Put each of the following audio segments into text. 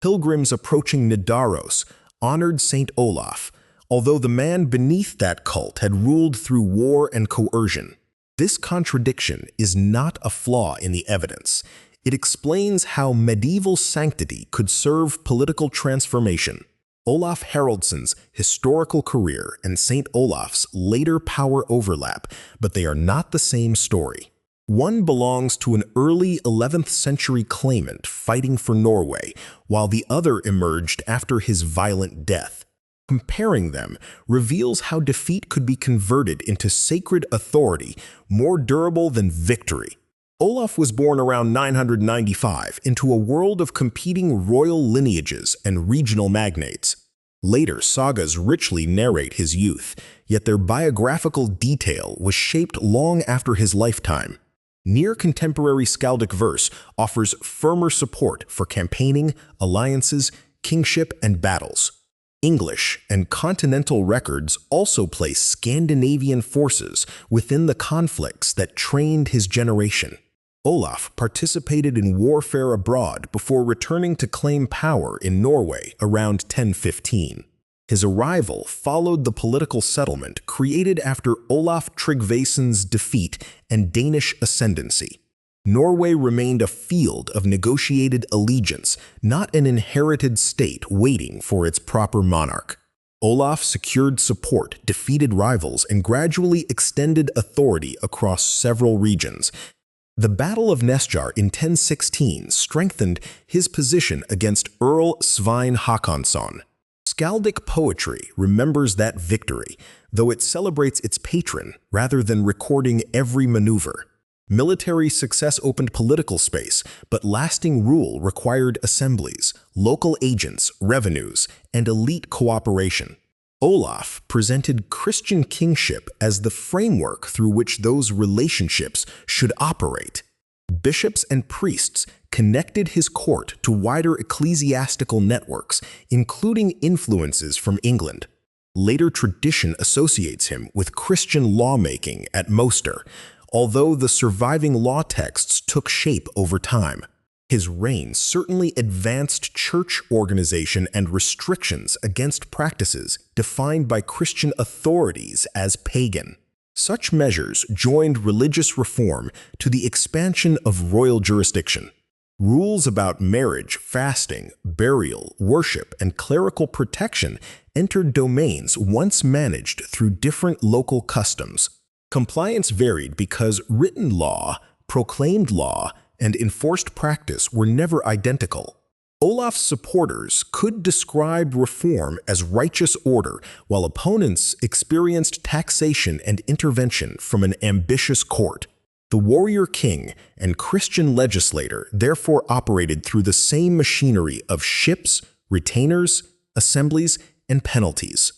Pilgrims approaching Nidaros honored Saint Olaf, although the man beneath that cult had ruled through war and coercion. This contradiction is not a flaw in the evidence. It explains how medieval sanctity could serve political transformation. Olaf Haraldsson's historical career and Saint Olaf's later power overlap, but they are not the same story. One belongs to an early 11th century claimant fighting for Norway, while the other emerged after his violent death. Comparing them reveals how defeat could be converted into sacred authority, more durable than victory. Olaf was born around 995 into a world of competing royal lineages and regional magnates. Later sagas richly narrate his youth, yet their biographical detail was shaped long after his lifetime. Near-contemporary skaldic verse offers firmer support for campaigning, alliances, kingship, and battles. English and continental records also place Scandinavian forces within the conflicts that trained his generation. Olaf participated in warfare abroad before returning to claim power in Norway around 1015. His arrival followed the political settlement created after Olaf Tryggvason's defeat and Danish ascendancy. Norway remained a field of negotiated allegiance, not an inherited state waiting for its proper monarch. Olaf secured support, defeated rivals, and gradually extended authority across several regions. The Battle of Nesjar in 1016 strengthened his position against Earl Svein Håkonsson. Skaldic poetry remembers that victory, though it celebrates its patron rather than recording every maneuver. Military success opened political space, but lasting rule required assemblies, local agents, revenues, and elite cooperation. Olaf presented Christian kingship as the framework through which those relationships should operate. Bishops and priests connected his court to wider ecclesiastical networks, including influences from England. Later tradition associates him with Christian lawmaking at Moster, although the surviving law texts took shape over time. His reign certainly advanced church organization and restrictions against practices defined by Christian authorities as pagan. Such measures joined religious reform to the expansion of royal jurisdiction. Rules about marriage, fasting, burial, worship, and clerical protection entered domains once managed through different local customs. Compliance varied because written law, proclaimed law, and enforced practice were never identical. Olaf's supporters could describe reform as righteous order, while opponents experienced taxation and intervention from an ambitious court. The warrior king and Christian legislator therefore operated through the same machinery of ships, retainers, assemblies, and penalties.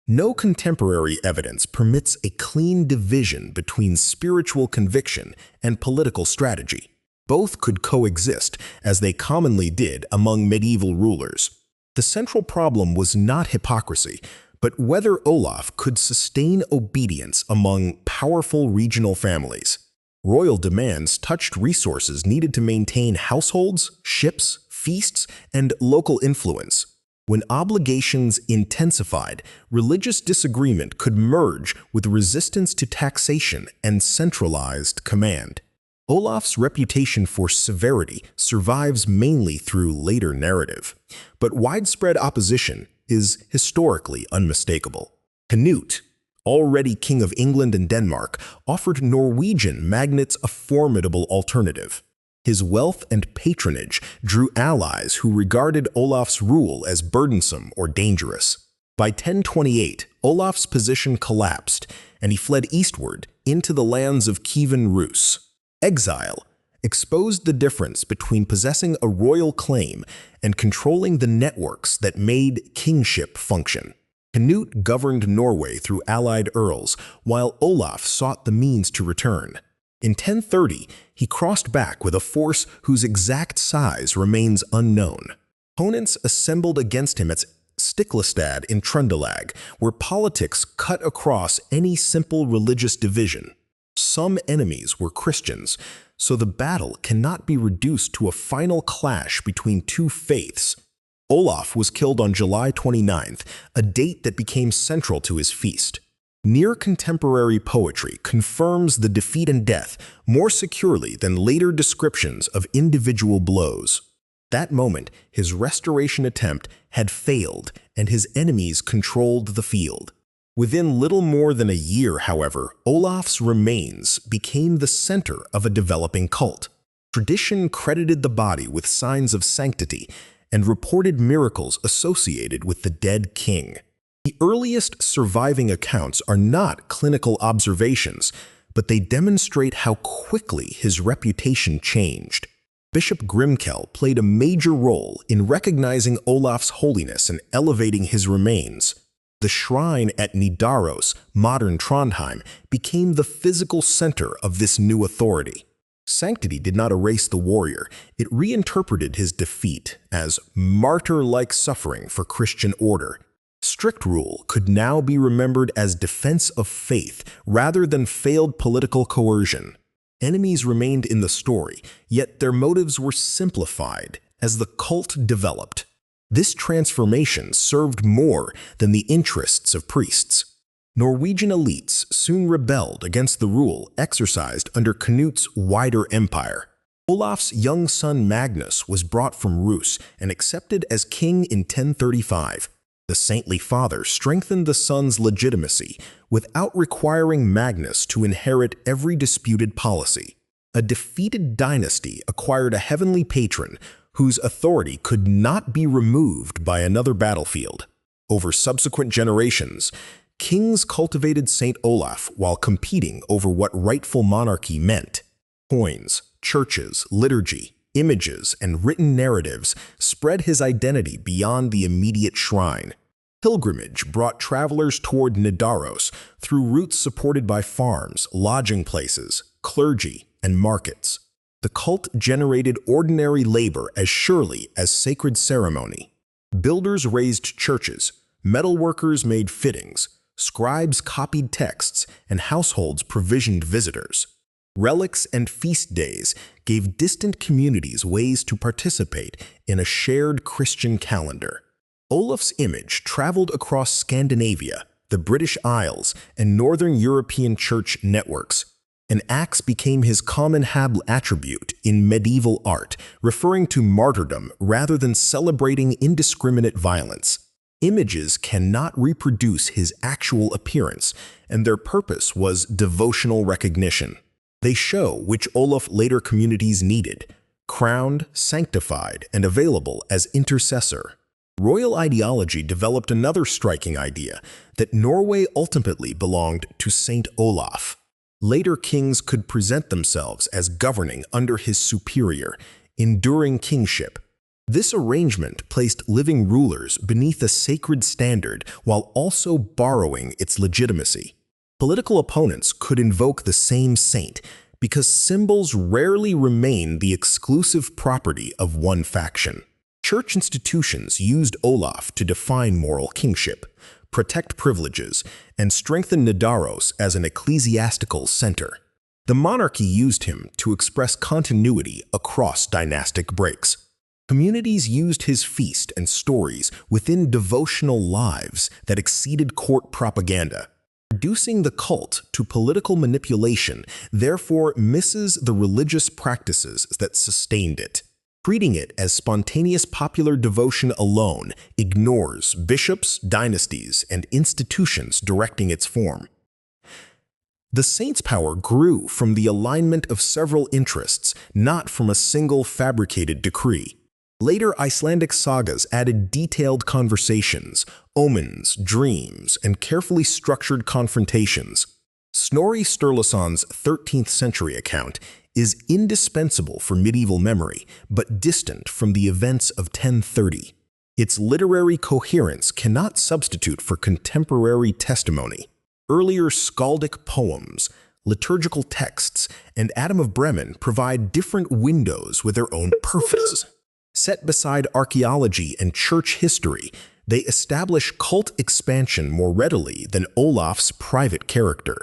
No contemporary evidence permits a clean division between spiritual conviction and political strategy. Both could coexist, as they commonly did among medieval rulers. The central problem was not hypocrisy, but whether Olaf could sustain obedience among powerful regional families. Royal demands touched resources needed to maintain households, ships, feasts, and local influence. When obligations intensified, religious disagreement could merge with resistance to taxation and centralized command. Olaf's reputation for severity survives mainly through later narrative, but widespread opposition is historically unmistakable. Canute, already King of England and Denmark, offered Norwegian magnates a formidable alternative. His wealth and patronage drew allies who regarded Olaf's rule as burdensome or dangerous. By 1028, Olaf's position collapsed, and he fled eastward into the lands of Kievan Rus. Exile exposed the difference between possessing a royal claim and controlling the networks that made kingship function. Canute governed Norway through allied earls, while Olaf sought the means to return. In 1030, he crossed back with a force whose exact size remains unknown. Opponents assembled against him at Stiklestad in Trøndelag, where politics cut across any simple religious division. Some enemies were Christians, so the battle cannot be reduced to a final clash between two faiths. Olaf was killed on July 29th, a date that became central to his feast. Near-contemporary poetry confirms the defeat and death more securely than later descriptions of individual blows. That moment, his restoration attempt had failed and his enemies controlled the field. Within little more than a year, however, Olaf's remains became the center of a developing cult. Tradition credited the body with signs of sanctity and reported miracles associated with the dead king. The earliest surviving accounts are not clinical observations, but they demonstrate how quickly his reputation changed. Bishop Grimkel played a major role in recognizing Olaf's holiness and elevating his remains. The shrine at Nidaros, modern Trondheim, became the physical center of this new authority. Sanctity did not erase the warrior, it reinterpreted his defeat as martyr-like suffering for Christian order. Strict rule could now be remembered as defense of faith rather than failed political coercion. Enemies remained in the story, yet their motives were simplified as the cult developed. This transformation served more than the interests of priests. Norwegian elites soon rebelled against the rule exercised under Knut's wider empire. Olaf's young son Magnus was brought from Rus and accepted as king in 1035. The saintly father strengthened the son's legitimacy without requiring Magnus to inherit every disputed policy. A defeated dynasty acquired a heavenly patron whose authority could not be removed by another battlefield. Over subsequent generations, kings cultivated Saint Olaf while competing over what rightful monarchy meant. Coins, churches, liturgy, images, and written narratives spread his identity beyond the immediate shrine. Pilgrimage brought travelers toward Nidaros through routes supported by farms, lodging places, clergy, and markets. The cult generated ordinary labor as surely as sacred ceremony. Builders raised churches, metalworkers made fittings, scribes copied texts, and households provisioned visitors. Relics and feast days gave distant communities ways to participate in a shared Christian calendar. Olaf's image traveled across Scandinavia, the British Isles, and Northern European church networks. An axe became his common attribute in medieval art, referring to martyrdom rather than celebrating indiscriminate violence. Images cannot reproduce his actual appearance, and their purpose was devotional recognition. They show which Olaf later communities needed: crowned, sanctified, and available as intercessor. Royal ideology developed another striking idea, that Norway ultimately belonged to Saint Olaf. Later kings could present themselves as governing under his superior, enduring kingship. This arrangement placed living rulers beneath a sacred standard while also borrowing its legitimacy. Political opponents could invoke the same saint because symbols rarely remain the exclusive property of one faction. Church institutions used Olaf to define moral kingship, protect privileges, and strengthen Nidaros as an ecclesiastical center. The monarchy used him to express continuity across dynastic breaks. Communities used his feast and stories within devotional lives that exceeded court propaganda. Reducing the cult to political manipulation therefore misses the religious practices that sustained it. Treating it as spontaneous popular devotion alone ignores bishops, dynasties, and institutions directing its form. The saint's power grew from the alignment of several interests, not from a single fabricated decree. Later Icelandic sagas added detailed conversations, omens, dreams, and carefully structured confrontations. Snorri Sturluson's 13th century account is indispensable for medieval memory, but distant from the events of 1030. Its literary coherence cannot substitute for contemporary testimony. Earlier skaldic poems, liturgical texts, and Adam of Bremen provide different windows with their own purposes. Set beside archaeology and church history, they establish cult expansion more readily than Olaf's private character.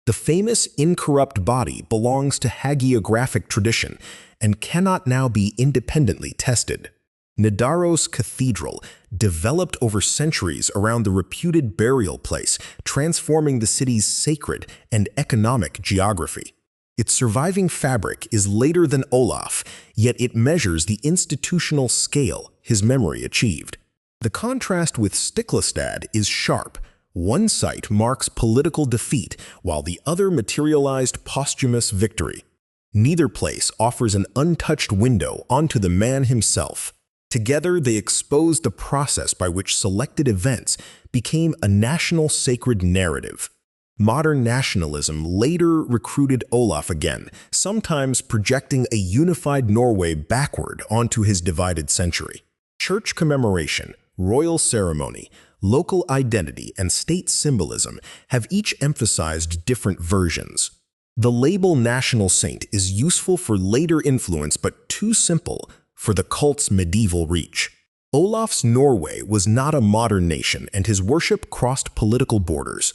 The famous incorrupt body belongs to hagiographic tradition and cannot now be independently tested. Nidaros Cathedral developed over centuries around the reputed burial place, transforming the city's sacred and economic geography. Its surviving fabric is later than Olaf, yet it measures the institutional scale his memory achieved. The contrast with Stiklestad is sharp. One site marks political defeat, while the other materialized posthumous victory. Neither place offers an untouched window onto the man himself. Together, they expose the process by which selected events became a national sacred narrative. Modern nationalism later recruited Olaf again, sometimes projecting a unified Norway backward onto his divided century. Church commemoration, royal ceremony, local identity, and state symbolism have each emphasized different versions. The label national saint is useful for later influence but too simple for the cult's medieval reach. Olaf's Norway was not a modern nation, and his worship crossed political borders.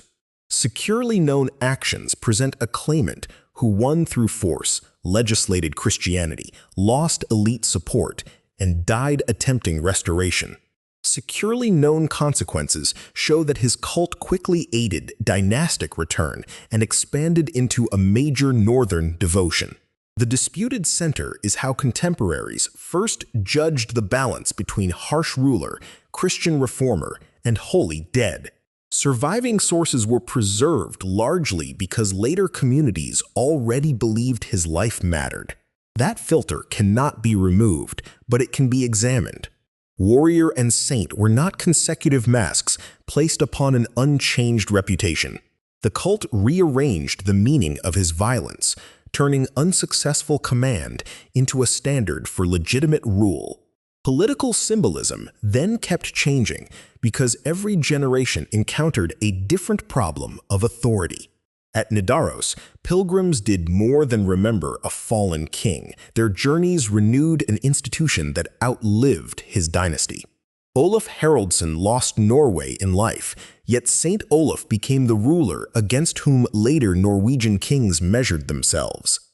Securely known actions present a claimant who won through force, legislated Christianity, lost elite support, and died attempting restoration. Securely known consequences show that his cult quickly aided dynastic return and expanded into a major northern devotion. The disputed center is how contemporaries first judged the balance between harsh ruler, Christian reformer, and holy dead. Surviving sources were preserved largely because later communities already believed his life mattered. That filter cannot be removed, but it can be examined. Warrior and saint were not consecutive masks placed upon an unchanged reputation. The cult rearranged the meaning of his violence, turning unsuccessful command into a standard for legitimate rule. Political symbolism then kept changing because every generation encountered a different problem of authority. At Nidaros, pilgrims did more than remember a fallen king. Their journeys renewed an institution that outlived his dynasty. Olaf Haraldsson lost Norway in life, yet Saint Olaf became the ruler against whom later Norwegian kings measured themselves.